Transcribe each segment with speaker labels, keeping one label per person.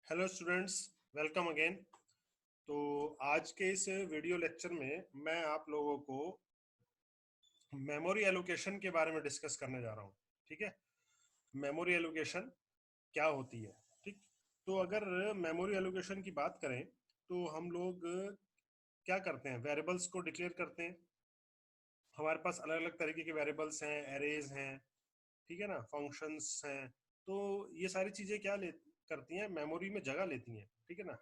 Speaker 1: Hello students, welcome again. तो आज के इस वीडियो लेक्चर में मैं आप लोगों को मेमोरी एलोकेशन के बारे में डिस्कस करने जा रहा हूँ। ठीक है, मेमोरी एलोकेशन क्या होती है। ठीक, तो अगर मेमोरी एलोकेशन की बात करें तो हम लोग क्या करते हैं, वेरिएबल्स को डिक्लेयर करते हैं। हमारे पास अलग अलग तरीके के वेरिएबल्स हैं, एरेज हैं, ठीक है ना, फंक्शंस हैं। तो ये सारी चीज़ें क्या ले करती हैं, मेमोरी में जगह लेती हैं। ठीक है ना,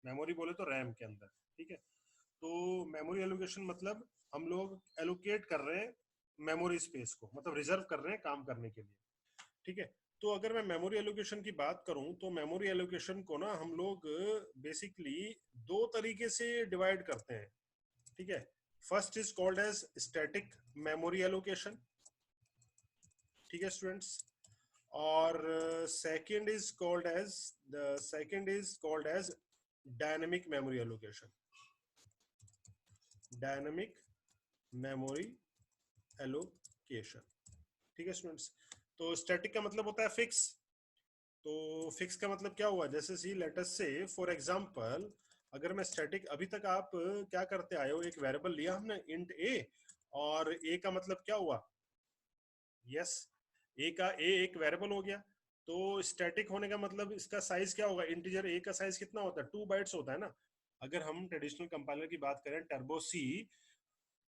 Speaker 1: मेमोरी बोले तो रैम के अंदर। ठीक है, तो मेमोरी एलोकेशन मतलब हम लोग एलोकेट कर रहे हैं मेमोरी स्पेस को, मतलब रिजर्व कर रहे हैं काम करने के लिए। ठीक है, तो अगर मैं मेमोरी एलोकेशन की बात करूं तो मेमोरी एलोकेशन को ना हम लोग बेसिकली दो तरीके से डिवाइड करते हैं। ठीक है, first is called as static memory allocation. ठीक है स्टूडेंट्स, और second is called as dynamic memory allocation. Dynamic memory allocation. ठीक है स्टूडेंट्स, तो स्टैटिक का मतलब होता है फिक्स। तो फिक्स का मतलब क्या हुआ, जैसे सी लेट अस से फॉर एग्जांपल, अगर मैं स्टैटिक, अभी तक आप क्या करते आए हो, एक वेरिएबल लिया हमने इंट ए, और ए का मतलब क्या हुआ, यस, ए एक वेरिएबल हो गया। तो स्टैटिक होने का मतलब इसका साइज क्या होगा, इंटीजर ए का साइज कितना होता है, 2 बाइट्स होता है ना। अगर हम ट्रेडिशनल कंपाइलर की बात करें, टर्बो सी,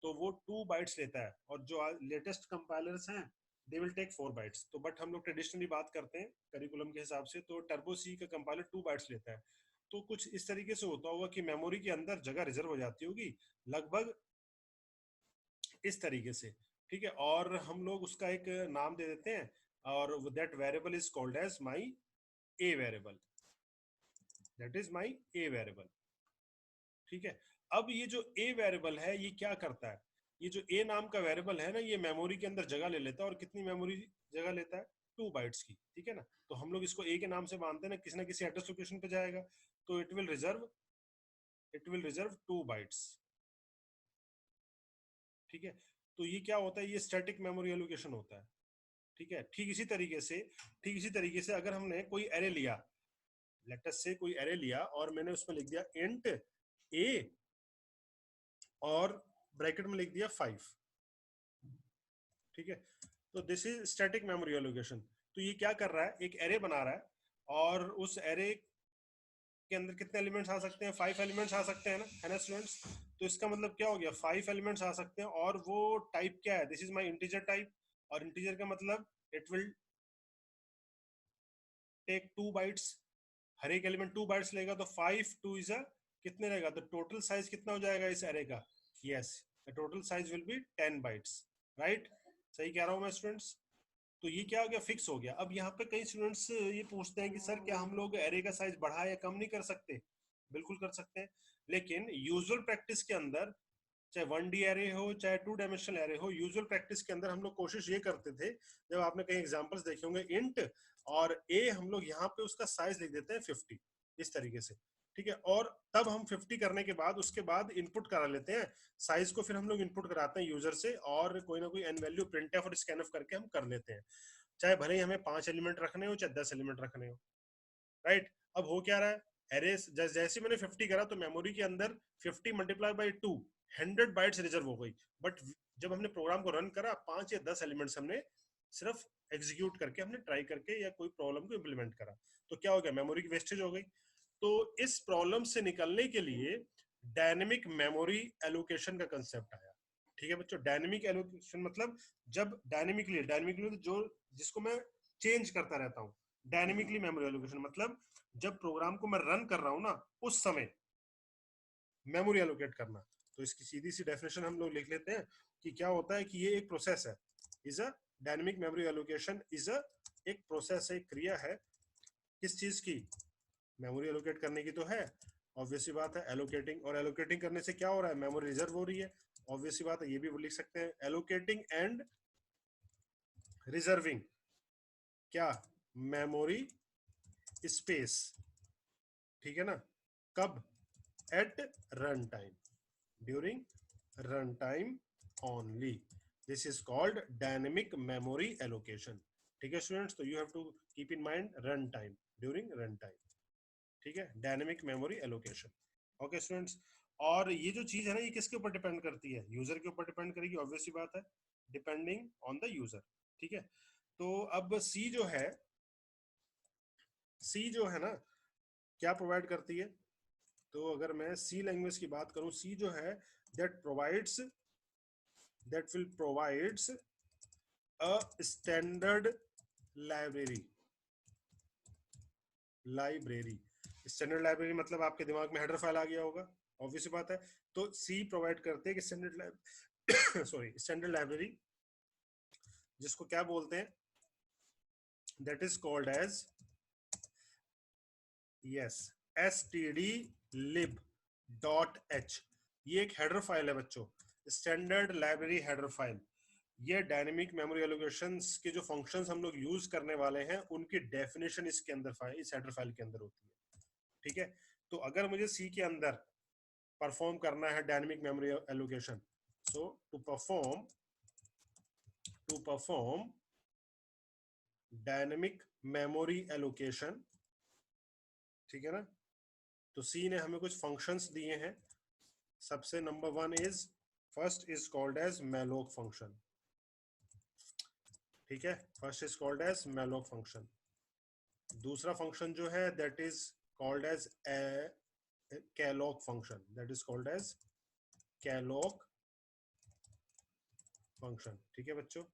Speaker 1: तो वो 2 बाइट्स लेता है, और जो लेटेस्ट कंपाइलर्स हैं दे विल टेक 4 बाइट्स। तो बट हम लोग ट्रेडिशनली बात करते हैं करिकुलम के हिसाब से, तो टर्बो सी का कंपाइलर 2 बाइट्स लेता है। तो कुछ इस तरीके से होता होगा कि मेमोरी के अंदर जगह रिजर्व हो जाती होगी, लगभग इस तरीके से। ठीक है, और हम लोग उसका एक नाम दे देते हैं, और that variable is called as my a variable. That is my a variable. ठीक है, अब ये जो ए वेरिएबल है ये क्या करता है, ये जो ए नाम का वेरिएबल है ना, ये मेमोरी के अंदर जगह ले लेता है, और कितनी मेमोरी जगह लेता है, 2 बाइट्स की। ठीक है ना, तो हम लोग इसको ए के नाम से मानते हैं ना, किसी ना किसी एड्रेस लोकेशन पे जाएगा, तो इट विल रिजर्व 2 बाइट्स। ठीक है, तो ये क्या होता है, ये स्टैटिक मेमोरी एलोकेशन होता है। ठीक है, ठीक इसी तरीके से अगर हमने कोई एरे लिया, लेट अस से कोई एरे लिया, और मैंने उसमें लिख दिया इंट ए, और ब्रैकेट में लिख दिया 5। ठीक है, तो this is static memory allocation. तो ये क्या कर रहा है, एक एरे बना रहा है, और उस एरे के अंदर कितने एलिमेंट्स आ सकते हैं, 5 एलिमेंट्स आ सकते हैं ना, है ना स्टूडेंट्स। तो इसका मतलब क्या हो गया, 5 एलिमेंट्स आ सकते हैं, और वो टाइप क्या है, this is my integer type. और इंटीजर का मतलब इट विल टेक 2 बाइट्स, हर एक एलिमेंट 2 बाइट्स लेगा, तो 5 2 कितने रहेगा, तो टोटल साइज कितना हो जाएगा इस एरे का, yes, the total size will be 10 bytes. Right, सही कह रहा हूँ मैं स्टूडेंट्स। तो ये क्या हो गया, फिक्स हो गया। अब यहाँ पे कई स्टूडेंट्स ये पूछते हैं कि सर क्या हम लोग एरे का साइज बढ़ा या कम नहीं कर सकते। बिल्कुल कर सकते हैं, लेकिन यूजुअल प्रैक्टिस के अंदर, चाहे 1D एरे हो चाहे 2 डायमेंशनल एरे हो, यूजुअल प्रैक्टिस के अंदर हम लोग कोशिश ये करते थे, जब आपने कई एग्जांपल्स देखे होंगे, इंट और ए, हम लोग यहाँ पे उसका साइज लिख देते हैं 50, इस तरीके से। ठीक है, और तब हम 50 करने के बाद उसके बाद इनपुट करा लेते हैं, साइज को फिर हम लोग इनपुट कराते हैं यूजर से, और कोई ना कोई एन वैल्यू प्रिंट और स्कैन करके हम कर लेते हैं, चाहे भले ही हमें 5 एलिमेंट रखने हो चाहे 10 एलिमेंट रखने हो। राइट, अब हो क्या रहा है, एरे जैसे मैंने 50 करा, तो मेमोरी के अंदर 50 × 2 100 बाइट्स रिजर्व हो गई। बट जब हमने प्रोग्राम को रन करा, 5 या 10 एलिमेंट्स हमने सिर्फ एग्जीक्यूट करके, हमने ट्राई करके या कोई प्रॉब्लम को इम्प्लीमेंट करा, तो क्या हो गया, मेमोरी की वेस्टेज हो गई। तो इस प्रॉब्लम से निकलने के लिए डायनेमिक मेमोरी एलोकेशन का कंसेप्ट आया। ठीक है बच्चों, डायनेमिक एलोकेशन मतलब, जब डायनेमिकली जो जिसको मैं चेंज करता रहता हूँ, डायनेमिकली मेमोरी एलोकेशन मतलब जब प्रोग्राम को मैं रन कर रहा हूं ना, उस समय मेमोरी एलोकेट करना। तो इसकी सीधी सी डेफिनेशन हम लोग लिख लेते हैं कि क्या होता है, कि ये एक प्रोसेस है, is a dynamic memory allocation is a, एक प्रोसेस है, क्रिया है, किस चीज की, मेमोरी एलोकेट करने की तो है, ऑब्वियस सी बात है, एलोकेटिंग, और एलोकेटिंग करने से क्या हो रहा है, मेमोरी रिजर्व हो रही है, ऑब्वियस सी बात है, ये भी लिख सकते हैं, एलोकेटिंग एंड रिजर्विंग क्या, मेमोरी स्पेस। ठीक है ना, कब, at run time, during run time only, this is called dynamic memory allocation. ठीक है स्टूडेंट्स, तो you have to keep in mind run time, during run time. ठीक है, dynamic memory allocation. Okay students, और ये जो चीज है ना, ये किसके ऊपर डिपेंड करती है? यूजर के ऊपर डिपेंड करेगी, ऑब्वियस सी बात है, डिपेंडिंग ऑन द यूजर। ठीक है, तो अब सी जो है, सी जो है ना, क्या प्रोवाइड करती है? तो अगर मैं सी लैंग्वेज की बात करूं, सी जो है that provides, that will provides a standard library. Library, standard library मतलब आपके दिमाग में हेडर फाइल आ गया होगा, ऑब्वियस बात है। तो सी प्रोवाइड करते हैं कि स्टैंडर्ड सॉरी स्टैंडर्ड लाइब्रेरी, जिसको क्या बोलते हैं, that is called as, yes, stdlib.h। ये एक हेडर फाइल है बच्चों, स्टैंडर्ड लाइब्रेरी हेडर फाइल। ये डायनेमिक मेमोरी एलोकेशंस के जो फंक्शंस हम लोग यूज करने वाले हैं, उनकी डेफिनेशन इसके अंदर इस हेडर फाइल के अंदर होती है। ठीक है, तो अगर मुझे सी के अंदर परफॉर्म करना है dynamic memory allocation, so to perform dynamic memory allocation, ठीक है ना, तो सी ने हमें कुछ फंक्शंस दिए हैं। सबसे number one is, first is called as malloc function. ठीक है, first is called as malloc function. दूसरा फंक्शन जो है that is called as calloc function, that is called as calloc function. ठीक है बच्चों,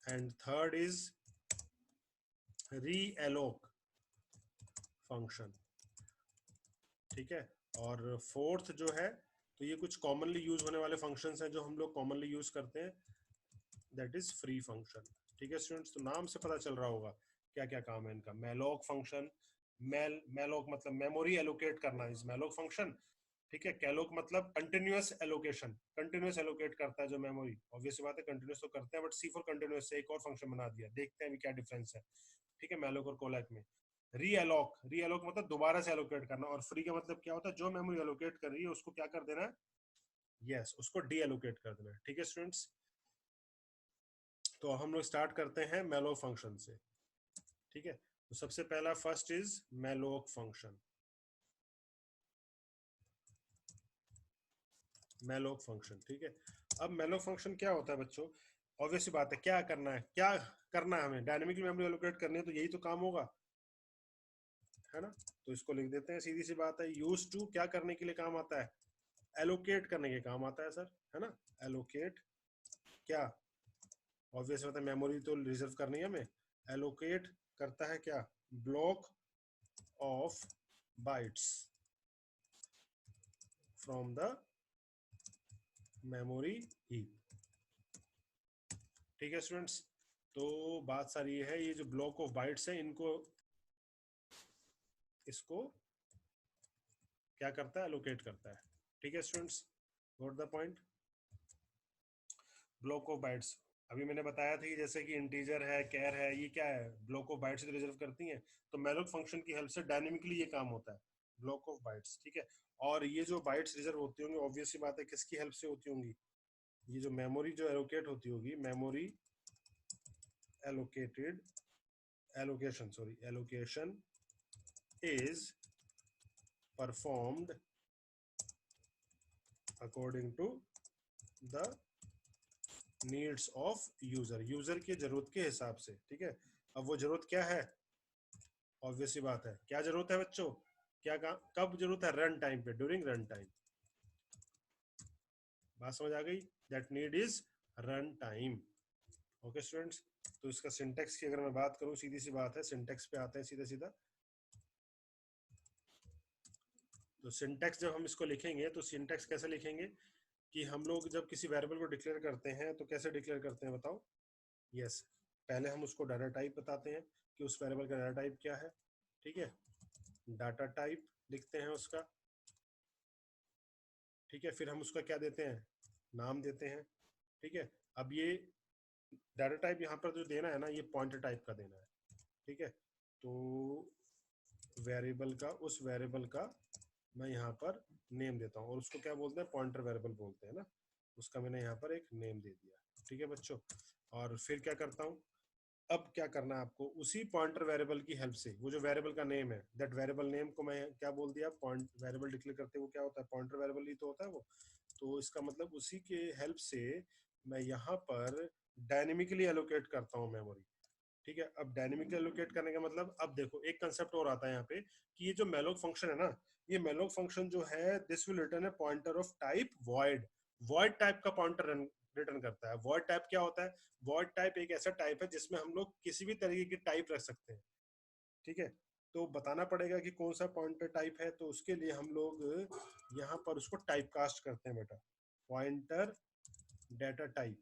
Speaker 1: and third is realloc function. ठीक है, और फोर्थ जो है, तो ये कुछ कॉमनली यूज होने वाले फंक्शंस हैं जो हम लोग कॉमनली यूज करते हैं, दैट इज फ्री फंक्शन। ठीक है स्टूडेंट्स, तो नाम से पता चल रहा होगा क्या क्या काम है इनका। मैलोक फंक्शन, मैलोक मतलब मेमोरी एलोकेट करना, इज मैलोक फंक्शन। ठीक है, कैलोक मतलब कंटिन्यूअस एलोकेशन, कंटिन्यूअस एलोकेट करता है जो मेमोरी, ऑब्वियस बात है कंटिन्यूअस तो करते हैं, बट सी फॉर कंटिन्यूअस से एक और फंक्शन बना दिया, देखते हैं क्या डिफरेंस है। ठीक है, मैलोक और कोलैक में। रीअलोक, रीअलोक मतलब दोबारा से एलोकेट करना, और फ्री का मतलब क्या होता है, जो मेमोरी एलोकेट कर रही है उसको क्या कर देना है, यस, उसको डी एलोकेट कर देना है। ठीक है स्टूडेंट्स, तो हम लोग स्टार्ट करते हैं मैलोक फंक्शन से। ठीक है, तो सबसे पहला first is malloc function. Malloc function, ठीक है। अब मैलोक फंक्शन क्या होता है बच्चों? ऑब्वियस बात है, क्या करना है, क्या करना है हमें, डायनेमिकली मेमोरी एलोकेट करनी है, तो यही तो काम होगा, है ना। तो इसको लिख देते हैं, सीधी सी बात है। यूज टू क्या करने के लिए काम आता है? एलोकेट करने के काम आता है सर, है ना। एलोकेट क्या, ऑब्वियस बात है, मेमोरी तो रिजर्व करनी है हमें। एलोकेट करता है क्या, block of bytes from the memory heap. ठीक है स्टूडेंट्स, तो बात सारी ये है, ये जो ब्लॉक ऑफ बाइट्स है, इनको, इसको क्या करता है, एलोकेट करता है। ठीक है students, got the point. Block of bytes, अभी मैंने बताया था कि जैसे कि इंटीजर है, कैर है, ये क्या है, ब्लॉक ऑफ बाइट्स रिजर्व करती हैं। तो मैलोक फंक्शन की हेल्प से डायनेमिकली ये काम होता है, ब्लॉक ऑफ बाइट्स। ठीक है, और ये जो बाइट्स रिजर्व होती होंगी, ऑब्वियस सी बात है किसकी हेल्प से होती होंगी, ये जो मेमोरी जो एलोकेट होती होगी, memory allocated, allocation sorry, allocation is performed according to the needs of user, user की जरूरत के हिसाब से। ठीक है, अब वो जरूरत क्या है, ऑब्वियस सी बात है, क्या जरूरत है बच्चों, क्या कब जरूरत है, रन टाइम पे, ड्यूरिंग रन टाइम। बात समझ आ गई, that need is run time. Okay students, तो इसका सिंटेक्स की अगर मैं बात करूं, सीधी सी बात है, सिंटेक्स पे आते हैं सीधा सीधा। तो सिंटेक्स जब हम इसको लिखेंगे, तो सिंटेक्स कैसे लिखेंगे कि हम लोग जब किसी वेरिएबल को डिक्लेयर करते हैं, तो कैसे डिक्लेयर करते हैं बताओ। यस, पहले हम उसको डाटा टाइप बताते हैं कि उस वेरिएबल का डाटा टाइप क्या है। ठीक है, डाटा टाइप लिखते हैं उसका। ठीक है, फिर हम उसका क्या देते हैं, नाम देते हैं। ठीक है, अब ये डाटा टाइप यहाँ पर जो देना है ना, ये पॉइंटर टाइप का देना है। ठीक है, तो वेरिएबल का, उस वेरिएबल का मैं यहाँ पर नेम देता हूँ, और उसको क्या बोलते हैं, पॉइंटर वेरिएबल बोलते हैं ना, उसका मैंने यहाँ पर एक नेम दे दिया। ठीक है बच्चों, और फिर क्या करता हूँ, अब क्या करना है आपको, उसी पॉइंटर वेरिएबल की हेल्प से, वो जो वेरिएबल का नेम है, दैट वेरिएबल नेम को मैं क्या बोल दिया, पॉइंट वेरिएबल डिक्लेयर करते वो क्या होता है, पॉइंटर वेरिएबल ही तो होता है वो। तो इसका मतलब उसी के हेल्प से मैं यहाँ पर डायनेमिकली एलोकेट करता हूँ मेमोरी। ठीक है, अब डायनेमिकली एलोकेट करने का मतलब, अब देखो एक कंसेप्ट और आता है यहाँ पे कि ये जो मेलोक फंक्शन है ना, ये मेलोक फंक्शन जो है, this will return A pointer of type void. Void type का पॉइंटर रिटर्न करता है। वॉइड टाइप क्या होता है, वॉइड टाइप एक ऐसा टाइप है जिसमें हम लोग किसी भी तरीके की टाइप रख सकते हैं। ठीक है, तो बताना पड़ेगा कि कौन सा पॉइंटर टाइप है, तो उसके लिए हम लोग यहाँ पर उसको टाइप कास्ट करते हैं बेटा, पॉइंटर डेटा टाइप।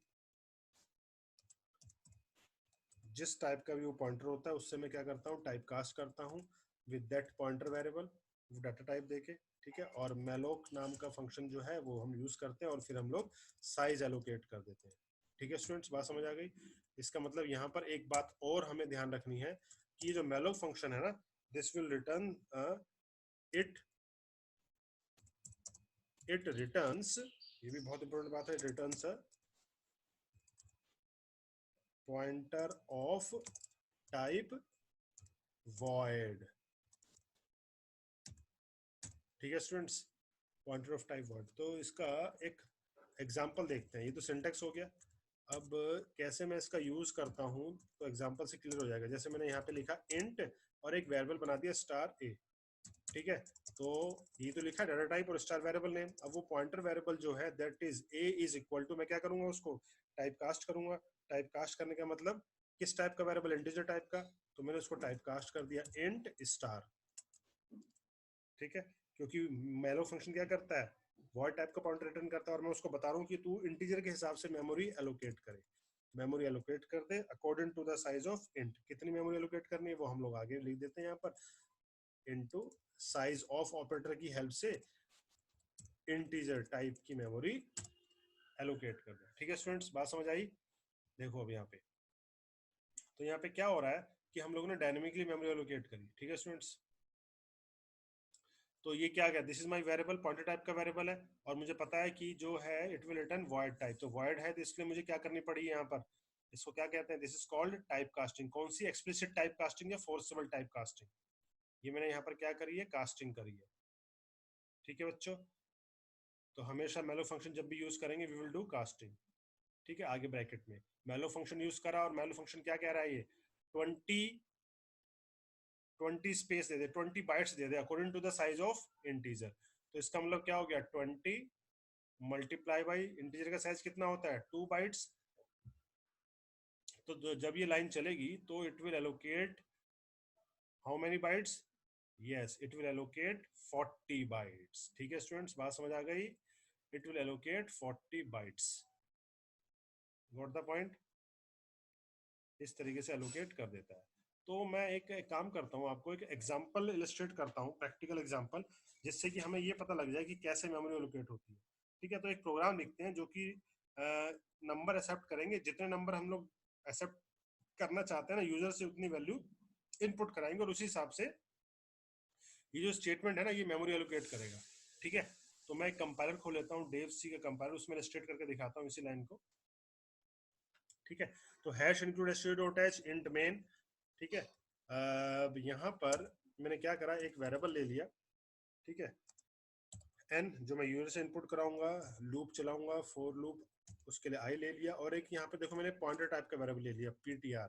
Speaker 1: जिस टाइप का भी वो पॉइंटर होता है उससे मैं क्या करता हूँ, टाइप कास्ट करता हूँ विद दैट पॉइंटर वेरिएबल, वो डाटा टाइप देके। ठीक है, और मेलोक नाम का फंक्शन जो है वो हम यूज करते हैं और फिर हम लोग साइज एलोकेट कर देते हैं। ठीक है स्टूडेंट्स, बात समझ आ गई। इसका मतलब यहाँ पर एक बात और हमें ध्यान रखनी है कि जो मेलोक फंक्शन है ना, this will return it it returns, ये भी बहुत इंपॉर्टेंट बात है, returns pointer of type void। ठीक है students, pointer of type word. तो इसका एक एग्जांपल देखते हैं, ये तो सिंटेक्स हो गया। अब कैसे मैं इसका यूज करता हूँ तो एग्जांपल से क्लियर हो जाएगा। जैसे मैंने यहाँ पे लिखा इंट और एक वेरिएबल बना दिया स्टार ए। ठीक है, तो ये तो लिखा डाटा टाइप और स्टार वेरिएबल नेम। अब वो पॉइंटर वेरिएबल जो है that is a is equal to, मैं क्या करूंगा, उसको टाइप कास्ट करूंगा। टाइप कास्ट करने का मतलब किस टाइप का वेरिएबल, इंटीजर टाइप का, तो मैंने उसको टाइप कास्ट कर दिया इंट स्टार। ठीक है, क्योंकि मैलो फंक्शन क्या करता है, वॉइड टाइप का पॉइंटर रिटर्न करता है, और मैं उसको बता रहा हूँ कि तू इंटीजर के हिसाब से मेमोरी एलोकेट करे, मेमोरी एलोकेट कर दे according to the size of int. कितनी मेमोरी एलोकेट करनी है वो हम लोग आगे लिख देते हैं यहाँ पर, इनटू साइज ऑफ ऑपरेटर की हेल्प से इंटीजर टाइप की मेमोरी एलोकेट कर दे। ठीक है स्टूडेंट्स, बात समझ आई। देखो अब यहाँ पे, तो यहाँ पे क्या हो रहा है कि हम लोगों ने डायनेमिकली मेमोरी एलोकेट करी। ठीक है स्टूडेंट्स, तो ये क्या गया, this is my variable, pointer type का वेरिएबल है, और मुझे पता है कि जो है it will return void type. तो वॉइड है तो इसलिए मुझे क्या करनी पड़ी यहाँ पर, इसको क्या कहते हैं, this is called type casting. कौन सी, एक्सप्लिसिट टाइप कास्टिंग या फोर्सेबल टाइप कास्टिंग, ये मैंने यहाँ पर क्या करी है, कास्टिंग करी है। ठीक है बच्चों, तो हमेशा मेलो फंक्शन जब भी यूज करेंगे वी विल डू कास्टिंग। ठीक है, आगे ब्रैकेट में मेलो फंक्शन यूज करा, और मेलो फंक्शन क्या कह रहा है, ये 20 स्पेस दे दे, 20 बाइट्स दे दे according to the size of integer. तो इसका मतलब क्या हो गया, 20 मल्टीप्लाई बाई इंटीजर का साइज कितना होता है, 2 बाइट्स। तो जब ये लाइन चलेगी तो it will allocate how many bytes, yes it will allocate 40 bytes. ठीक है स्टूडेंट्स, बात समझ आ गई, it will allocate 40 bytes. Got the point, इस तरीके से एलोकेट कर देता है। तो मैं एक काम करता हूँ, आपको एक एग्जांपल इलस्ट्रेट करता हूँ, प्रैक्टिकल एग्जांपल, जिससे कि हमें ये पता लग जाए कि कैसे मेमोरी एलोकेट होती है। ठीक है, तो एक प्रोग्राम लिखते हैं जो कि नंबर एक्सेप्ट करेंगे, जितने नंबर हम लोग एक्सेप्ट करना चाहते हैं ना यूजर से, उतनी वैल्यू इनपुट कराएंगे, और उसी हिसाब से ये जो स्टेटमेंट है ना ये मेमोरी एलोकेट करेगा। ठीक है, तो मैं एक कंपाइलर खोल लेता हूँ, डेव सी का कंपाइलर, उसमें इलस्ट्रेट करके दिखाता हूँ इसी लाइन को। ठीक है, तो hash include std dot h int main. ठीक है, अब यहाँ पर मैंने क्या करा, एक वेरिएबल ले लिया। ठीक है, n जो मैं यूजर से इनपुट कराऊंगा, लूप चलाऊंगा, फॉर लूप, उसके लिए i ले लिया, और एक यहाँ पे देखो मैंने पॉइंटर टाइप का वेरिएबल ले लिया, ptr।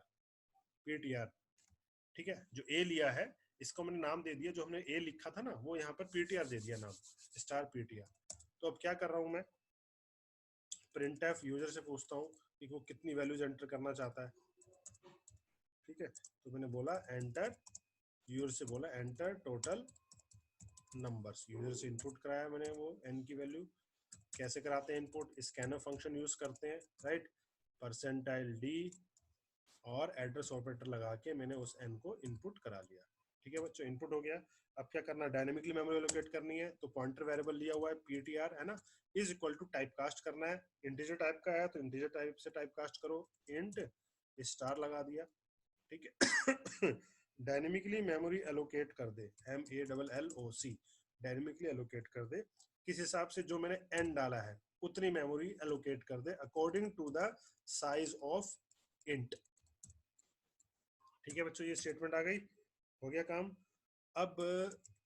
Speaker 1: ठीक है, जो a लिया है इसको मैंने नाम दे दिया, जो हमने a लिखा था ना वो यहाँ पर ptr दे दिया नाम, स्टार ptr। तो अब क्या कर रहा हूँ मैं, printf यूजर से पूछता हूँ कि वो कितनी वैल्यूज एंटर करना चाहता है। ठीक है, तो मैंने बोला एंटर, यूजर से बोला एंटर टोटल नंबर्स, यूजर से इनपुट कराया मैंने वो n की वैल्यू। कैसे कराते हैं इनपुट, स्कैनर फंक्शन यूज करते हैं, राइट, परसेंटाइल d और एड्रेस ऑपरेटर लगा के मैंने उस n को इनपुट करा लिया। ठीक है बच्चों, इनपुट हो गया। अब क्या करना, डायनेमिकली मेमोरी एलोकेट करनी है, तो पॉइंटर वेरिएबल लिया हुआ है ptr है ना, is equal to type cast करना है, इंटीजर टाइप का है तो इंटीजर टाइप से टाइप कास्ट करो, इंट स्टार लगा दिया। ठीक है, डायनेमिकली मेमोरी एलोकेट कर दे, MALLOC, डायनेमिकली एलोकेट कर दे, किस हिसाब से, जो मैंने n डाला है उतनी मेमोरी एलोकेट कर दे according to the size of int. ठीक है बच्चों, ये स्टेटमेंट आ गई, हो गया काम। अब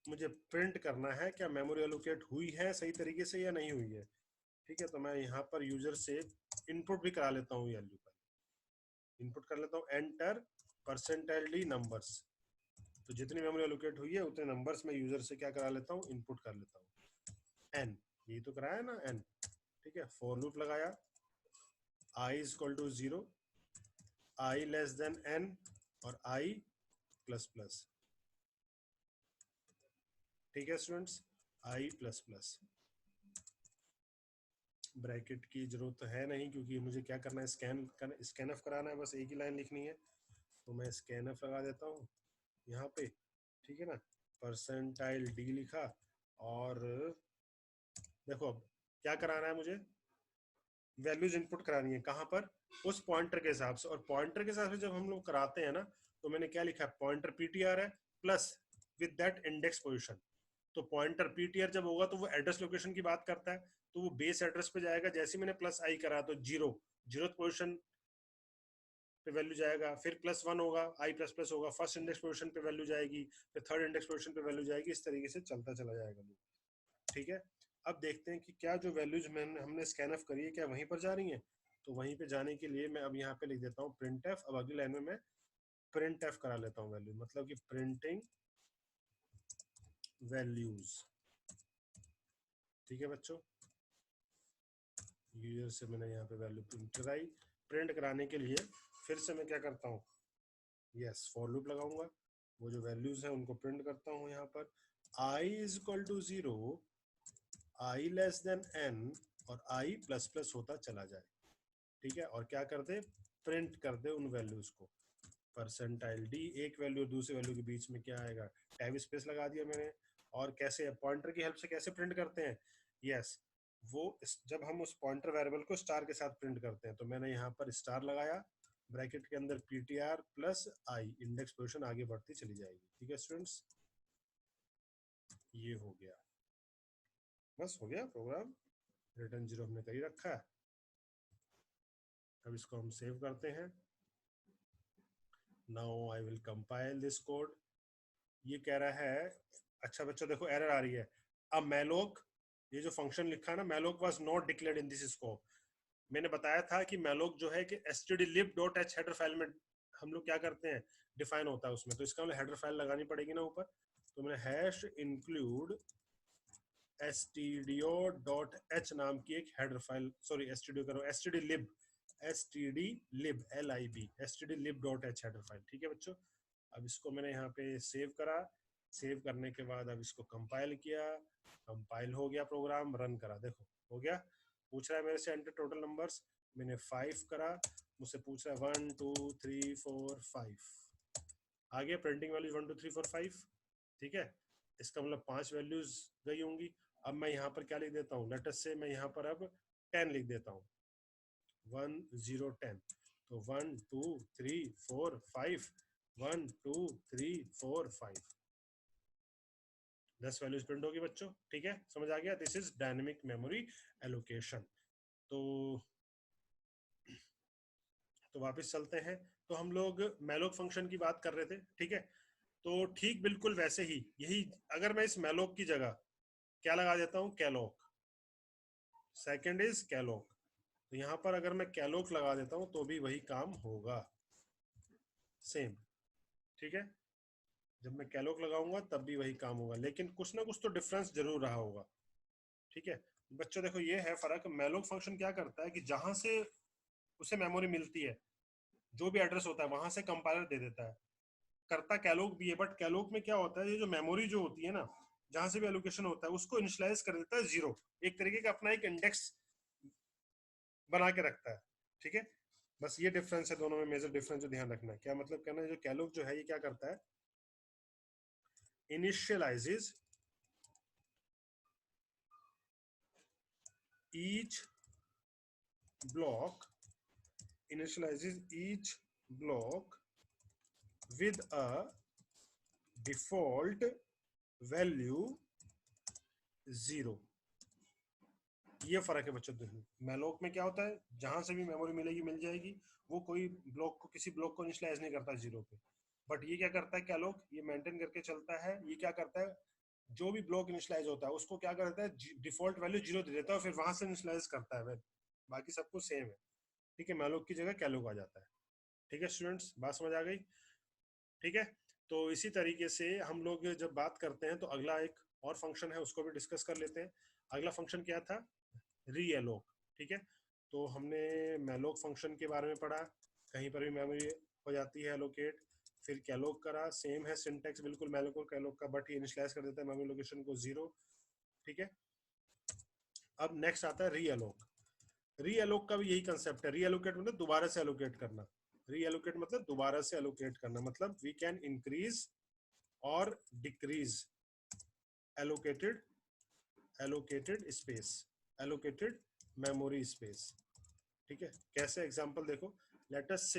Speaker 1: मुझे प्रिंट करना है क्या मेमोरी एलोकेट हुई है सही तरीके से या नहीं हुई है। ठीक है, तो मैं यहाँ पर यूजर से इनपुट भी करा लेता हूँ, वैल्यू का इनपुट कर लेता हूँ, एंटर %d नंबर्स। तो जितनी मेमोरी एलोकेट हुई है उतने नंबर्स में यूजर से क्या करा लेता हूँ, इनपुट कर लेता हूँ। n, यही तो कराया ना n। ठीक है, फॉर लूप लगाया, i equal to 0, i less than n और i प्लस प्लस। ठीक है students, i plus plus. Bracket की जरूरत है नहीं क्योंकि मुझे क्या करना है, स्कैनफ कराना है, बस एक ही लाइन लिखनी है। तो मैं स्कैनफ लगा देता हूँ यहाँ पे। ठीक है ना, %d लिखा, और देखो अब क्या कराना है मुझे, वैल्यूज इनपुट करानी है, कहाँ पर, उस पॉइंटर के हिसाब से। और पॉइंटर के हिसाब से जब हम लोग कराते हैं ना, तो मैंने क्या लिखा है, पॉइंटर ptr है plus with that index position. तो पॉइंटर ptr जब होगा तो वो एड्रेस लोकेशन की बात करता है, तो वो बेस एड्रेस पे जाएगा। जैसे मैंने प्लस आई करा तो जीरो पोजीशन पे वैल्यू जाएगा, फिर +1 होगा, आई प्लस प्लस होगा, फर्स्ट इंडेक्स पोजीशन पे वैल्यू जाएगी, फिर थर्ड इंडेक्स पोजीशन पे वैल्यू जाएगी, इस तरीके से चलता चला जाएगा। ठीक है, अब देखते हैं कि क्या जो वैल्यूज हमने स्कैनफ करी है क्या वहीं पर जा रही हैं। तो वहीं पे जाने के लिए मैं अब यहाँ पे लिख देता हूँ printf। अब अगली लाइन में मैं printf करा लेता हूँ वैल्यू, मतलब कि प्रिंटिंग वैल्यूज। ठीक है बच्चों, यूजर से मैंने यहाँ पे वैल्यू प्रिंट कराई। प्रिंट कराने के लिए फिर से मैं क्या करता हूँ, यस, फॉर लूप लगाऊंगा, वो जो वैल्यूज है उनको प्रिंट करता हूँ यहाँ पर। i is equal to 0, i less than n और i प्लस प्लस होता चला जाए। ठीक है, और क्या कर दे, प्रिंट कर दे उन वैल्यूज को। %d, एक वैल्यू और दूसरी वैल्यू के बीच में क्या आएगा, टैब स्पेस लगा दिया मैंने। और कैसे, पॉइंटर की हेल्प से कैसे प्रिंट करते हैं, यस, वो जब हम उस पॉइंटर वेरिएबल को स्टार के साथ प्रिंट करते हैं, तो मैंने यहाँ पर स्टार लगाया, ब्रैकेट के अंदर ptr plus i, index position आगे बढ़ती चली जाएगी। ठीक है स्टूडेंट्स, ये हो गया, बस हो गया प्रोग्राम। रिटर्न 0 हमने कर ही रखा है। अब इसको हम सेव करते हैं। Now I will compile this code. ये कह रहा है, अच्छा बच्चों देखो एरर आ रही है। अब मैलोक, ये जो फंक्शन लिखा है ना, malloc was not declared in this scope. मैंने बताया था कि मैलोक जो है कि stdlib.h हेडर फाइल में हम लोग क्या करते हैं, डिफाइन होता है उसमें। तो इसका मतलब हेडर फाइल लगानी पड़ेगी ना ऊपर। तो मैंने हैश इंक्लूड stdio.h नाम की एक हेडर फाइल, सॉरी stdio करो, stdlib, stdlib हेडर फाइल। ठीक है बच्चों, अब इसको मैंने यहाँ पे सेव करा। सेव करने के बाद अब इसको कंपाइल किया, कंपाइल हो गया प्रोग्राम, रन करा, देखो हो गया। पूछ रहा है मेरे से एंटर टोटल नंबर्स, मैंने 5 करा, मुझसे पूछ रहा है 1 2 3 4 5, आ गया प्रिंटिंग वैल्यूज 1 2 3 4 5। ठीक है, इसका मतलब 5 वैल्यूज गई होंगी। अब मैं यहाँ पर क्या लिख देता हूँ, लेट अस से मैं यहाँ पर अब 10 लिख देता हूँ, 1 0 10। तो 1 2 3 4 5, 1 2 3 4 5, 10 वैल्यूज प्रिंट होगी बच्चों। ठीक है, समझ आ गया, this is dynamic memory allocation. तो वापस चलते हैं। तो हम लोग मैलोक फंक्शन की बात कर रहे थे। ठीक है, तो ठीक बिल्कुल वैसे ही यही, अगर मैं इस मैलोक की जगह क्या लगा देता हूं, कैलोक, सेकंड इज कैलोक। तो यहां पर अगर मैं कैलोक लगा देता हूं तो भी वही काम होगा, सेम। ठीक है, जब मैं कैलोक लगाऊंगा तब भी वही काम होगा, लेकिन कुछ ना कुछ तो डिफरेंस जरूर रहा होगा। ठीक है बच्चों, देखो ये है फर्क। मैलोक फंक्शन क्या करता है कि जहां से उसे मेमोरी मिलती है, जो भी एड्रेस होता है वहां से कंपाइलर दे देता है। करता कैलोक भी है, बट कैलोक में क्या होता है, ये जो मेमोरी जो होती है ना, जहां से भी एलोकेशन होता है उसको इनिशियलाइज कर देता है 0, एक तरीके का अपना एक इंडेक्स बना के रखता है। ठीक है, बस ये डिफरेंस है दोनों में, मेजर डिफरेंस जो ध्यान रखना है। क्या मतलब कहना है, जो कैलोक जो है ये क्या करता है, इनिशियलाइजेज each block, initializes each block with a default value 0। ये फर्क है बच्चों दोनों। मैलोक में क्या होता है, जहां से भी मेमोरी मिलेगी मिल जाएगी, वो कोई ब्लॉक को, किसी ब्लॉक को इनिशियलाइज नहीं करता 0 पे। बट ये क्या करता है कैलोग, ये मेंटेन करके चलता है। ये क्या करता है, जो भी ब्लॉक इनिशियलाइज होता है उसको क्या करता है, डिफॉल्ट वैल्यू 0 दे देता है और फिर वहां से इनिशियलाइज करता है, बाकी सब कुछ सेम है। ठीक है, मैलोक की जगह कैलोग आ जाता है। ठीक है स्टूडेंट्स, बात समझ आ गई? ठीक है, तो इसी तरीके से हम लोग जब बात करते हैं तो अगला एक और फंक्शन है, उसको भी डिस्कस कर लेते हैं। अगला फंक्शन क्या था, रीएलोक। ठीक है, तो हमने मैलोक फंक्शन के बारे में पढ़ा, कहीं पर भी मेमोरी हो जाती है एलोकेट। फिर कैलोक करा, सेम है सिंटेक्स बिल्कुल मैलोक और कैलोक का, बट ये इनिशियलाइज कर देता है मेमोरी लोकेशन को 0। ठीक है, अब नेक्स्ट आता है रीएलोक। रीएलोक का भी यही कंसेप्ट है। रीएलोकेट मतलब दोबारा से एलोकेट करना। रीएलोकेट मतलब दोबारा से एलोकेट करना, मतलब वी कैन इंक्रीज और decrease allocated allocated space, allocated memory space. ठीक है, कैसे एग्जांपल देखो, लेट अस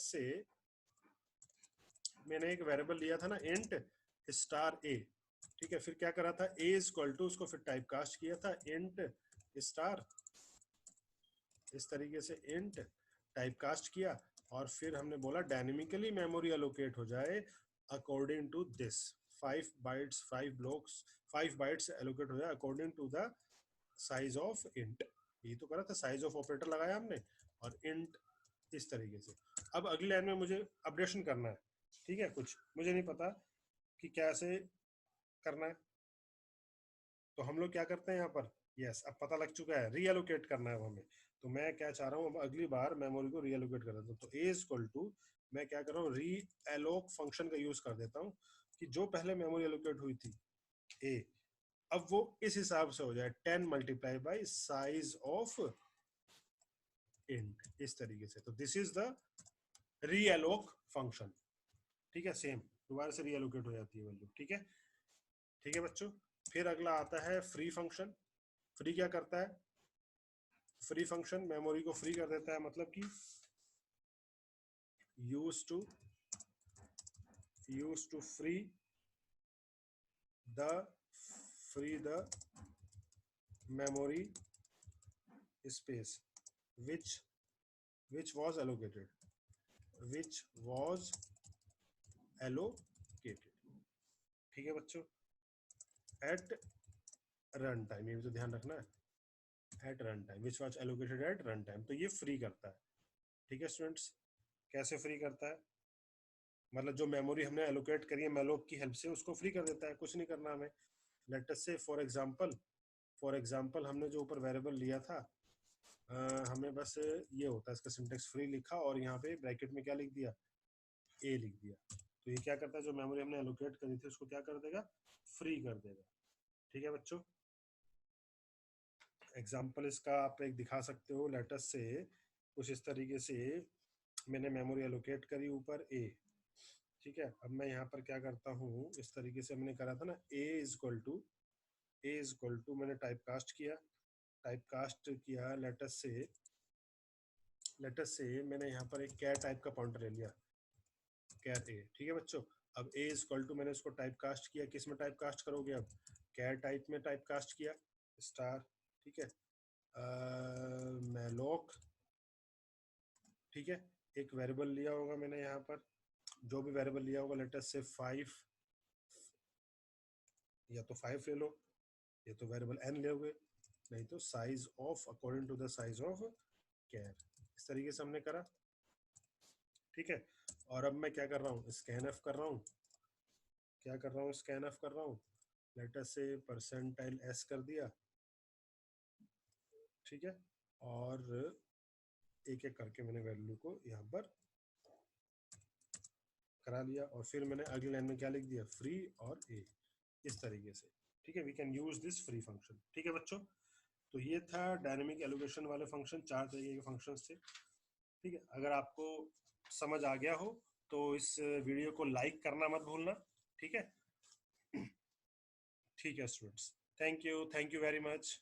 Speaker 1: से मैंने एक वेरिएबल लिया था ना इंट स्टार ए। ठीक है, फिर क्या करा था, ए इज इक्वल टू, उसको फिर टाइप कास्ट किया था इंट स्टार, इस तरीके से इंट टाइप कास्ट किया, और फिर हमने बोला डायनेमिकली मेमोरी एलोकेट हो जाए according to this 5 bytes 5 blocks 5 bytes allocate हो जाए according to the size of int. ये तो करा था, साइज ऑफ ऑपरेटर लगाया हमने और इंट इस तरीके से। अब अगली लाइन में मुझे अपडेशन करना है। ठीक है, कुछ मुझे नहीं पता कि कैसे करना है, तो हम लोग क्या करते हैं यहाँ पर, यस अब पता लग चुका है, रीएलोकेट करना है हमें। तो मैं क्या चाह रहा हूँ, अब अगली बार मेमोरी को रीएलोकेट कर देता हूँ। तो ए इज इक्वल टू, मैं क्या कर रहा हूँ, री एलोक फंक्शन का यूज कर देता हूँ कि जो पहले मेमोरी एलोकेट हुई थी ए, अब वो इस हिसाब से हो जाए 10 multiply by size of int, इस तरीके से। तो दिस इज द रीएलोक फंक्शन। ठीक है, सेम दोबारा से रीएलोकेट हो जाती है वैल्यू। ठीक है, ठीक है बच्चों। फिर अगला आता है फ्री फंक्शन। फ्री क्या करता है, फ्री फंक्शन मेमोरी को फ्री कर देता है, मतलब कि use to the free the memory space which which was allocated which was allocated। ठीक है बच्चों, एट रन टाइम, ये भी तो ध्यान रखना है, at run time which was allocated at run time. तो ये फ्री करता है। ठीक है स्टूडेंट्स, कैसे फ्री करता है, मतलब जो मेमोरी हमने एलोकेट करी है मेलोक की हेल्प से, उसको फ्री कर देता है, कुछ नहीं करना हमें। लेट अस से फॉर एग्जांपल हमने जो ऊपर वेरिएबल लिया था, हमें बस ये होता है, इसका सिंटेक्स फ्री लिखा और यहाँ पे ब्रैकेट में क्या लिख दिया, ए लिख दिया। तो ये क्या करता है, जो मेमोरी हमने एलोकेट करी थी उसको क्या कर देगा, फ्री कर देगा। ठीक है बच्चों, एग्जांपल इसका आप एक दिखा सकते हो, लेटस से कुछ इस तरीके से मैंने मेमोरी एलोकेट करी ऊपर ए। ठीक है, अब मैं यहाँ पर क्या करता हूँ, इस तरीके से मैंने करा था ना, ए इज इक्वल टू मैंने टाइप कास्ट किया लेटस से मैंने यहाँ पर एक कैर टाइप का पॉइंटर ले लिया, कैर ए। ठीक है बच्चों, अब ए इज इक्वल टू मैंने उसको टाइप कास्ट किया, किस में टाइप कास्ट करोगे, अब कैर टाइप में टाइप कास्ट किया स्टार। ठीक है, मैलोक। ठीक है, एक वेरिएबल लिया होगा मैंने यहाँ पर, जो भी वेरिएबल लिया होगा लेटस से 5, या तो 5 ले लो, या तो वेरिएबल एन लोगे, नहीं तो size of according to the size of char. इस तरीके से हमने करा। ठीक है, और अब मैं क्या कर रहा हूँ, स्कैन एफ कर रहा हूँ, क्या कर रहा हूँ, स्कैन एफ कर रहा हूँ, लेटस से परसेंटाइल एस कर दिया। ठीक है, और एक एक करके मैंने वैल्यू को यहाँ पर करा लिया, और फिर मैंने अगली लाइन में क्या लिख दिया, फ्री और ए, इस तरीके से। ठीक है, we can use this free function. ठीक है बच्चों, तो ये था डायनेमिक एलोकेशन वाले फंक्शन, 4 तरीके के फंक्शंस थे। ठीक है, अगर आपको समझ आ गया हो तो इस वीडियो को लाइक करना मत भूलना। ठीक है, ठीक है students, thank you very much.